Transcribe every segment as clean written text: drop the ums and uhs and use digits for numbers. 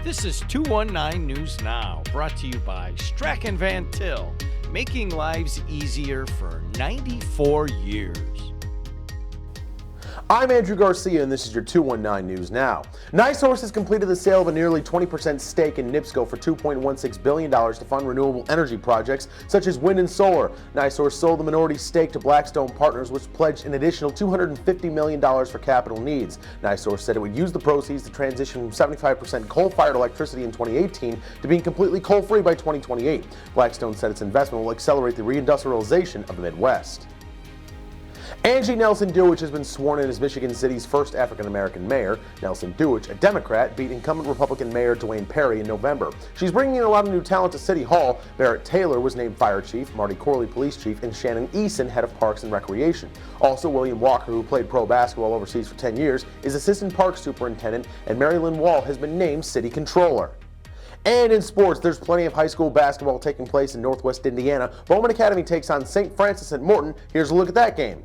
This is 219 News Now, brought to you by Strachan Van Til, making lives easier for 94 years. I'm Andrew Garcia, and this is your 219 News Now. NiSource has completed the sale of a nearly 20% stake in NIPSCO for $2.16 billion to fund renewable energy projects such as wind and solar. NiSource sold the minority stake to Blackstone Partners, which pledged an additional $250 million for capital needs. NiSource said it would use the proceeds to transition from 75% coal-fired electricity in 2018 to being completely coal-free by 2028. Blackstone said its investment will accelerate the reindustrialization of the Midwest. Angie Nelson Dewich has been sworn in as Michigan City's first African-American mayor. Nelson Dewich, a Democrat, beat incumbent Republican Mayor Dwayne Perry in November. She's bringing in a lot of new talent to City Hall. Barrett Taylor was named fire chief, Marty Corley police chief, and Shannon Eason head of parks and recreation. Also, William Walker, who played pro basketball overseas for 10 years, is assistant parks superintendent, and Mary Lynn Wall has been named city controller. And in sports, there's plenty of high school basketball taking place in Northwest Indiana. Bowman Academy takes on St. Francis at Morton. Here's a look at that game.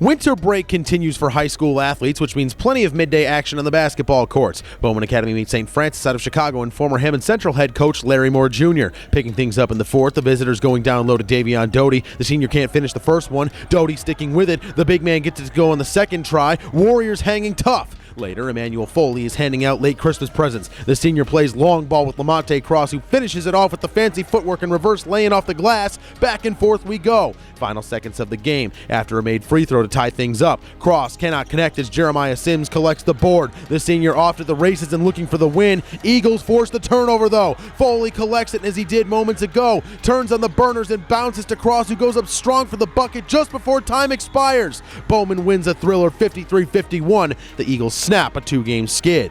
Winter break continues for high school athletes, which means plenty of midday action on the basketball courts. Bowman Academy meets St. Francis out of Chicago and former Hammond Central head coach Larry Moore Jr. Picking things up in the fourth, the visitors going down low to Davion Doty. The senior can't finish the first one. Doty sticking with it. The big man gets it to go on the second try. Warriors hanging tough. Later, Emmanuel Foley is handing out late Christmas presents. The senior plays long ball with Lamonte Cross, who finishes it off with the fancy footwork and reverse laying off the glass. Back and forth we go. Final seconds of the game after a made free throw to tie things up. Cross cannot connect as Jeremiah Sims collects the board. The senior off to the races and looking for the win. Eagles force the turnover though. Foley collects it as he did moments ago. Turns on the burners and bounces to Cross, who goes up strong for the bucket just before time expires. Bowman wins a thriller 53-51. The Eagles snap a two-game skid.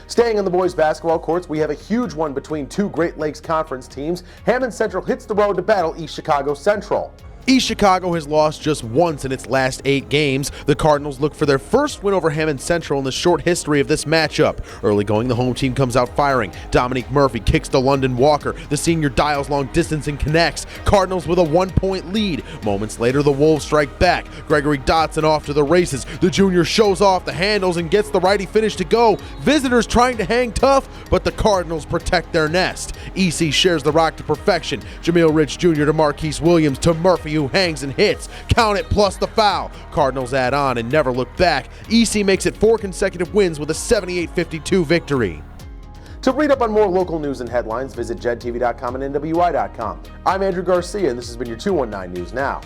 Staying on the boys' basketball courts, we have a huge one between two Great Lakes Conference teams. Hammond Central hits the road to battle East Chicago Central. East Chicago has lost just once in its last 8 games. The Cardinals look for their first win over Hammond Central in the short history of this matchup. Early going, the home team comes out firing. Dominique Murphy kicks to London Walker. The senior dials long distance and connects. Cardinals with a 1-point lead. Moments later, the Wolves strike back. Gregory Dotson off to the races. The junior shows off the handles and gets the righty finish to go. Visitors trying to hang tough, but the Cardinals protect their nest. EC shares the rock to perfection. Jameel Rich Jr. to Marquise Williams to Murphy, who hangs and hits. Count it plus the foul. Cardinals add on and never look back. EC makes it 4 consecutive wins with a 78-52 victory. To read up on more local news and headlines, visit jed-tv.com and nwi-com. I'm Andrew Garcia, and this has been your 219 News Now.